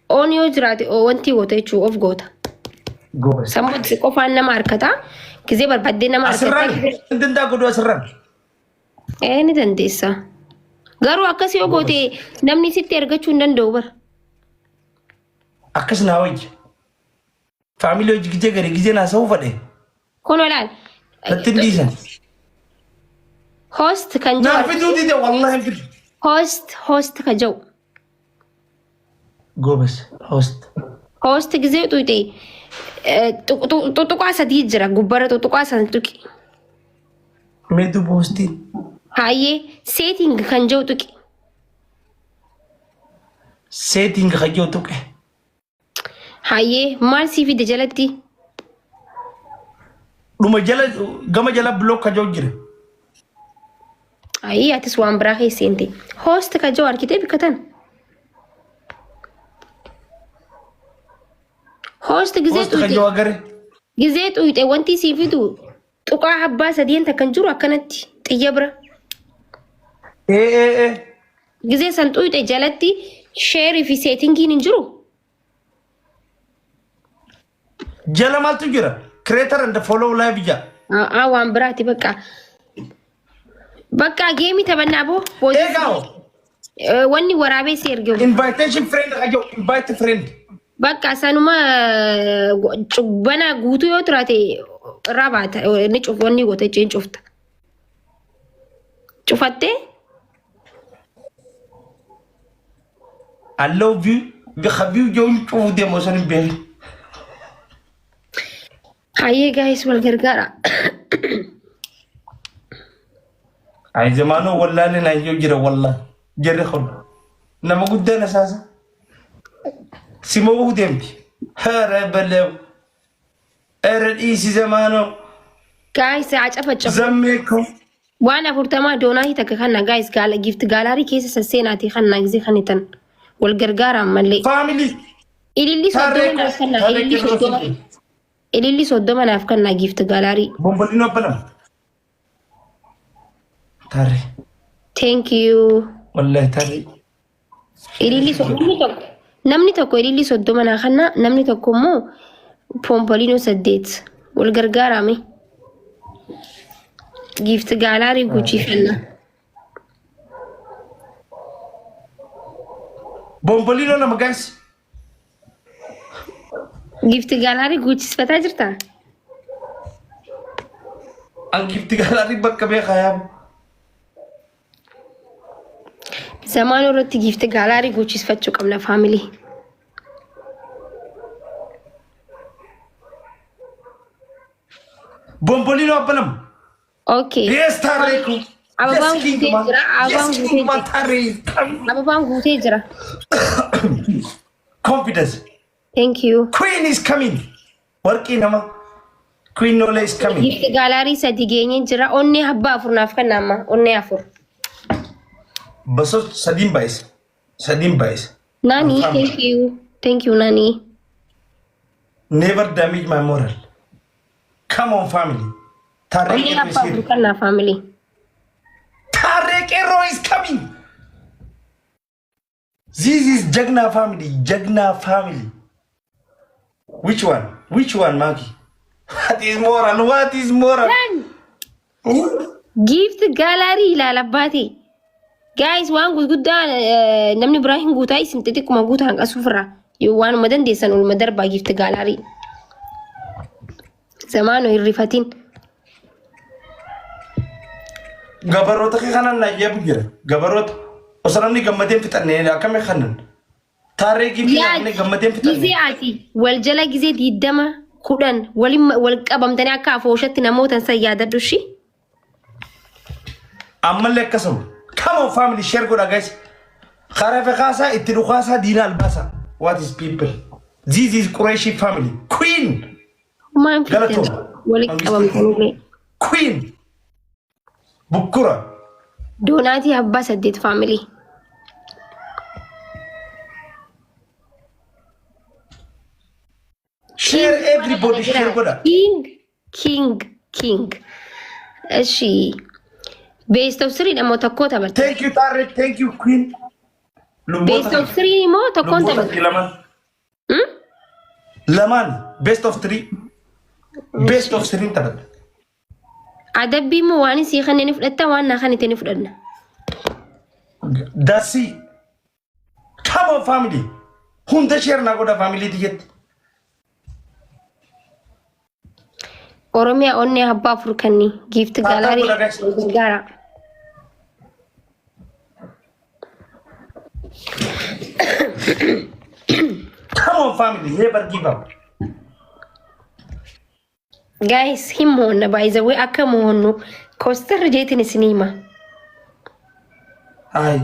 Onyo jiraate wanti goota jechuun of goota. Sammuu qofaan nama harkata. Gizee barbaadee nama harkata. Danda'a godhu asirraan. Ni dandeessa. Garuu akkasii yoo goote namni sitti ergachuu hin danda'u bara. Akkas naa wajji. Faamilii hojii gijee gadi gijee naa sa'uu fadhe. Kun olaal. Nattiin dhiisan. Host kan jiru. Naa fiduu dide wallahi hin fidu. Host kan jiru. Goobes host. Host gizee tuyte. Tutuqaa sadii jira gubbara tutuqaa san tuqi. Meetu boostiin. Hayyee setting kan jiru tuqi. Setting kan jiru tuqe. Hayyee maal sii fide jalatti? Dhuma jala gama jala block kan jiru jira. Hayyee atis waan biraa keesseente. Host kan jiru arkitee bikkatan. Host gizee tuyte wanti sii fidu tuqaa abbaa sadiin takkan jiru akkanatti xiyya bira. Gizee san tuyte jalatti share fi settingiin hin jiru. Jala maaltu jira? Creator and follow live ja. Waan biraati bakka. Bakka geemi taphannaa boo. Wanni waraabee si erge. Invitation friend ajo invite friend. Bakka sanuma cubbana guutuu yoo turaate rabaata inni wanni goota jechuun cufta. Cufattee? I love you. Bixabiyu joon cufu deemo san hin beeku. Hayyee guys wal gargaara. Ay zamaanoo wallahi na yoo jira wallahi. Jarri khol. Nama guddaan asaasa. Simo wuhdemti. Hara balew. Eredisi zamaanoo. Guys acafa. Zammeeko. Waan afurtamaa doonaa hiitaka kanna guys gaala gift gaalaarii keessa sasseenaati kanna gizee kanitan wal gargaaraan mallee. Family. Ililli soddoma naaf kanna gift gaalaarii. Bombolino banam. Tare. Thank you. Wallahi tare. Ililli namni tokko ililli soddoma naa kanna namni tokko immoo pompolino 8 wal gargaarame. Gift gaalaarii guuchifanna. Bombolino nama guys. Gift gaalaarii guuchisfataa jirta? Ang gift gaalaarii bakka beekaa yaabu. Zamaan irratti gift gaalaarii guuchisfachuu qabna faamilii. Bombolino abbanam. Okay. Yes, Tareku. Ababaan guutee jira. Confidence. Thank you. Queen is coming. Warqii nama. Queen Nola is coming. Gift gaalaarii sadi geenye jira. Onnee abbaa afur naaf kannaama. Onnee afur. Basot sadin bais. Nani, thank you. Thank you, Nani. Never damage my moral. Come on, family. Tarek is here. Family. Tarek Ero is coming. This is Jagna family. Which one, Maggie? What is moral? Gift gallery lalabati. Guys, waan guddaa namni Ibrahim guutaa isin xixiqquma guutaa hanga sufra. Waan madan deesan ul madarba gift gallery. Zamaano hirrifatin. Gabaroota kanan na yabu jira. Gabaroota osramni gammadeen fixannee akkame kanan. Taaree gibbii gammadeen fixannee. Gizee ati wal jala gizee 20 10 wal qabamtanii akka afooshatti namootan san yaadadhu shi. Ammallee akkasuma. Come on, family, share good, guys. Kharafe khasa, itidu khasa, dina albasa. What is people? This is Quraishi family. Queen. Queen. Bukura. Donati Abbas Addit family. Share everybody, share good. King. She. Based of Sri Namotakota. Thank you, Tarek. Thank you, Queen. Best of 3 moo tokkoon tapha. Lamaan best of 3. Best of 3 tapha. Adabbii moo waan isii kanneen fudhatta waan naa kan ittiin fudhanna. That's it. Come on family. Hunda share na goda family ticket. Oromiyaa onnee abbaa furkanni gift gallery gargaara. Come on family, never give up. Guys, himmoonna by the way akka moonnu coaster jeetin sinima. Hi.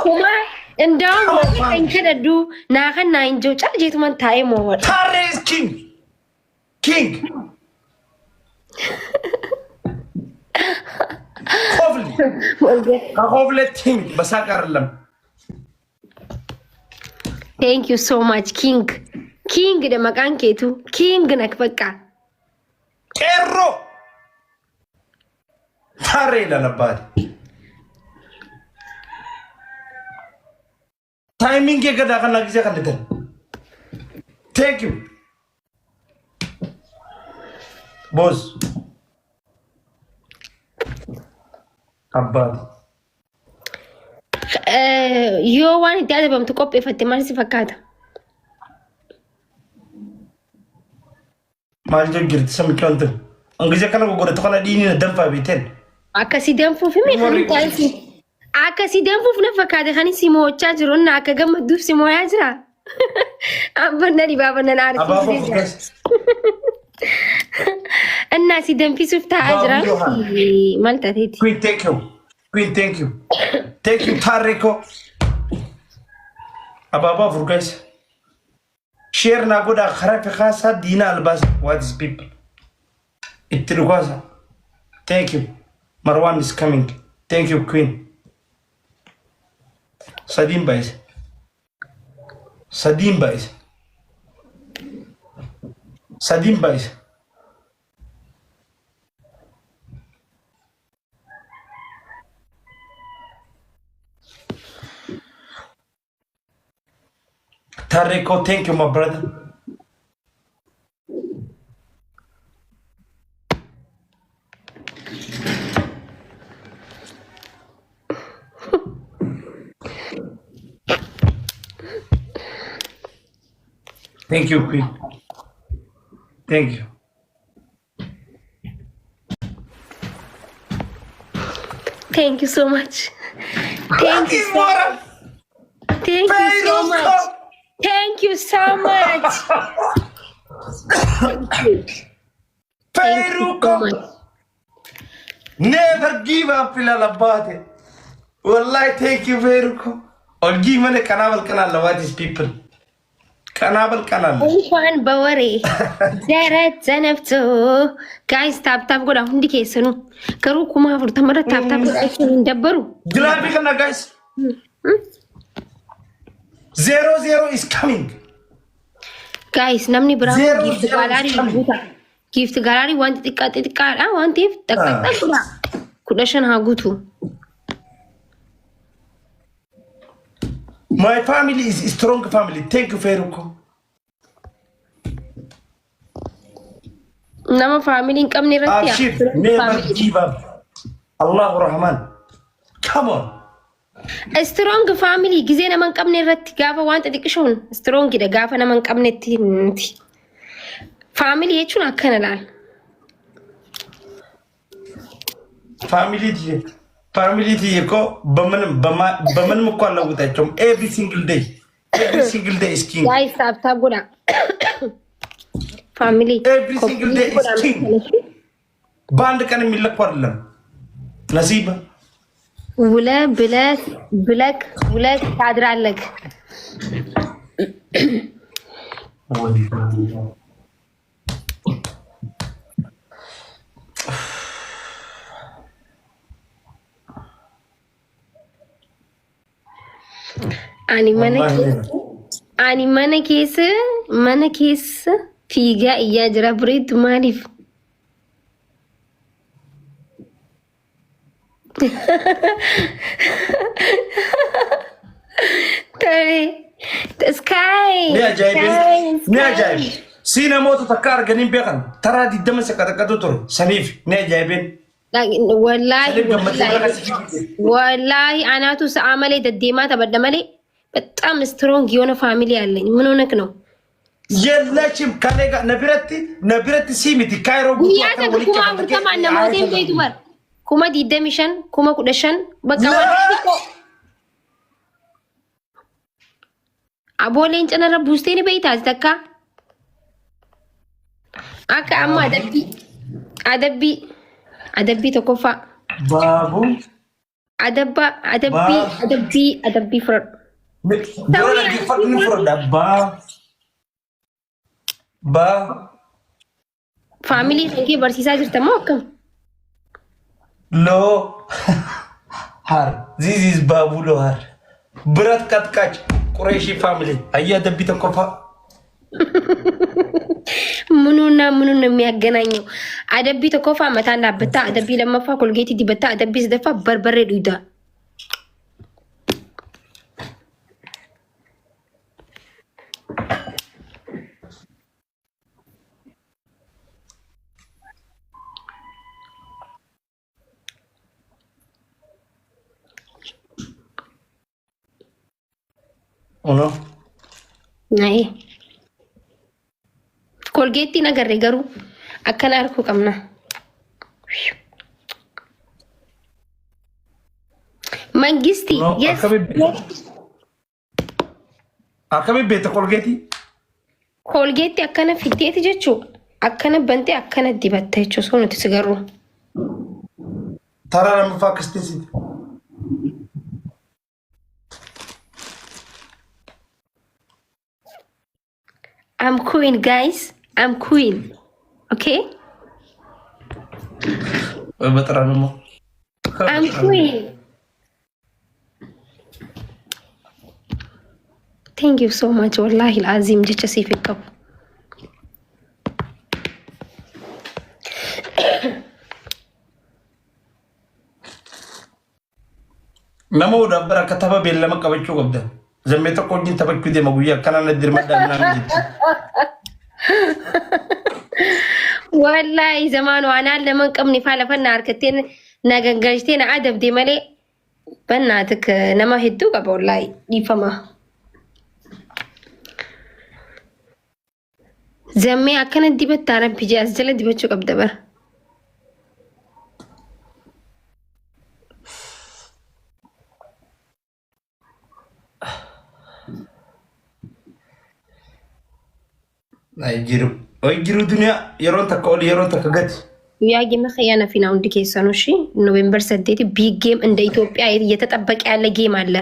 Kuma እንደውም እንከደዱ ናኸና እንጆ ጫል ጀቱማን ታይሞ ወጣ Taris king. King. Hovli. Hovli team basakaram. Thank you so much King. King de makan ketu. King nak baka. Erro. Tare la nabad. Timing ke kada kan lagi saya kan. Thank you. Boss. Abad. Yo waan itti adabamtu qopheeffatte maal si fakkaata? Maal jirti samii kantu. Angizee kana gogoota kana dhiini na danfaa beekteen. Akkasii danfuuf himi taasisi. Akkasii danfuuf na fakkaate kan si mo'achaa jiru na akka gammadduuf si mo'aa jira. Abbanna dhibaabanna na aarsiisa. Annaa si danfisuuf taa'aa jira. Maal taateeti? Queen thank you. Queen thank you. Thank you Tariko. Ababa for guys. Share na goda kharafi khasa dina albas what is people. Itrugaza. Thank you. Marwan is coming. Thank you Queen. Sadim Bais. Sadim Bais. Sadim Bais. Tariko, thank you, my brother. Thank you, Queen. Thank you. Thank you so much. Thank you so much. Thank you so much. Thank you so much. Fairuko. Never give up, Pilalabate. Wallahi, thank you, Fairuko. Or give me a canal, what is people? Canal. እንኳን በወሬ ዘረት ዘነፍቶ ጋይስ ታፕታፕ ጎዳ ሁንዲ ከሰኑ ከሩኩ ማፍሩ ተመረተ ታፕታፕ ጎዳ እንደበሩ ግላቢ ከና ጋይስ 0-0 is coming. Guys, namni bira gift gallery want tikka want if takka kudashan hagutu. My family is a strong family. Thank you, Feruko. Nama family income ni rati. Abshir, never give up. Allahu Rahman. Come on. A strong family gize naman qabne irratti gaafa wanta xiqqishoon strong gida gaafa naman qabnetti family jechuun akkana laal family ko baman mo ko lawutaachom every single day is king. Guys tap goda family every single day is king. Band kan milak parlam nasiba ولا بلاك تعدر عليك أني mana keessa fiigaa iyyaa jira bareedu maaliif? ترى سكاي نيا جايبين نيا جايب سينا موتو تكار جنين بيقن ترى دي دم سكتة تور سنيف نيا جايبين والله أنا توس عملي تديما تبدأ ملي بتأم سترونج يونا فاميلي علي منو نكنو يلا شيم كانيكا نبرتي سيمتي كايرو يا تك كوما كمان نموذج بيتو بر كوما دي دمشان كوما كودشان بقى أبولين أنا ربوستيني بيتاز دكا أكا أما أدبي تكوفا بابو أدبي فرد دورة دي فاتني فرد با فاميلي خنكي برسيسا جرتا موكم لو هار زيز بابو لو هار برات كاتكاج قريشي فاميلي هيا أدبي تكوفا ምኑና የሚያገናኘው አደቢ ተኮፋ መታና በታ አደቢ ለመፋ ኮልጌት ዲበታ አደቢ ዝደፋ በርበሬ ዱይዳ ኦኖ ናይ ኮልጌቲ ነገር ገሩ አከናርኩ ቀምና መንግስቲ yes አከበ ቤተ ኮልጌቲ አከነ ፊቴት ጀቹ አከነ በንቴ አከነ ዲበተቹ ሶኑት ሲገሩ ተራራ መፋክስቲ I'm queen guys I'm queen okay በጥራነሞ I'm queen thank you so much wallahi العظيم جچ ሲፈቀው ነሞ ደብረ ከተበ ቤለ ለመቀበቹ ወብደ ዘመተ ቆንጂን ተበኩ ደመጉያ ከናነ ድርመዳና እንጂ والله زمان وانا لمن قمني فالفنا اركتين نغنغجتين ادب دي ملي بناتك نما هدو قبل والله يفما زمي اكن دي بتعرف بيجي اسجل دي بچو قبل دبر نايجيرو ويجيرو دنيا يرون تقول يرون تكغت يا جيم خيانه فينا عند كيسانو شي نوفمبر 7 ቢግ ጌም እንደ ኢትዮጵያ እየተጠበቀ ያለ ጌም አለ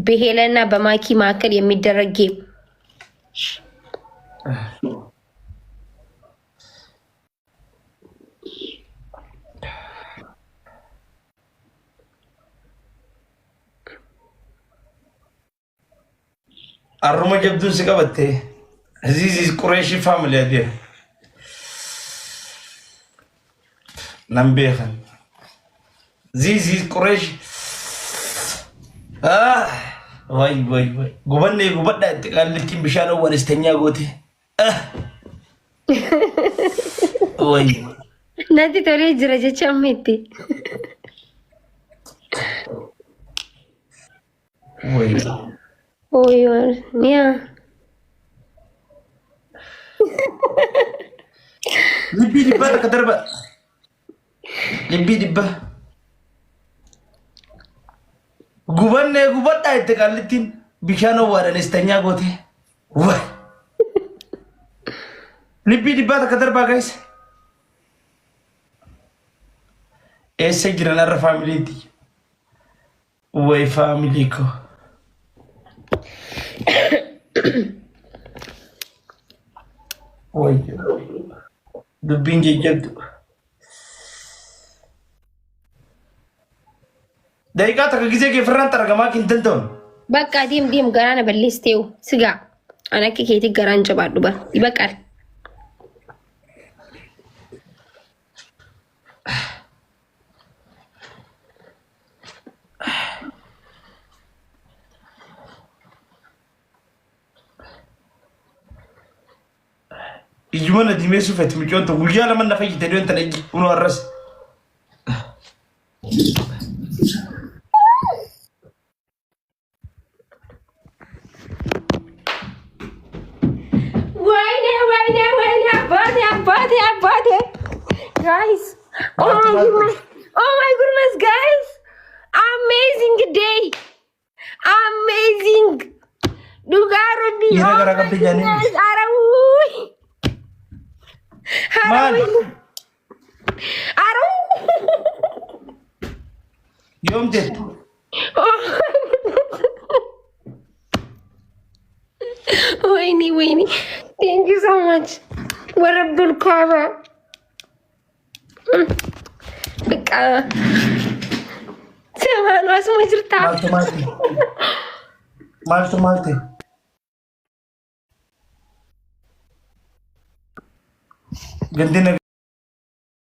በሄለና በማኪ ማከል የሚደረግ ጌም አሩማ ጀብዱን ሲቀበቴ This is Quraishi family there. Nambehan. This is Quraishi. Why. Gubanne gubadda tikalitin bishano waristenya gote. Why. Nati tole jira jecha metti. Why. Oh, yeah. Libi dibba kadarba. Libi dibba. Gubanne gubadda tikalitin bishano waristenya gote. Why. Libi dibba kadarba guys. Ese gran family di. Way family ko. Way. Dubbiin jejjabdu. Daqiiqaa takka gisee kee firraan argamaa hin danda'u. Bakka deem garaana balleesseewu sigaa an akka keetii garaan jabaadhu bar ibaqal. يجمعنا ديمي سوفت مليون تقول لما نفيك تدين تلاقي ونو الرس وين guys. Oh my goodness, guys. Amazing day. Amazing. Dugaro di. يوم جد ويني thank you so much ورب الكعبة بك سمان واسمه جرتا مالتي قندنا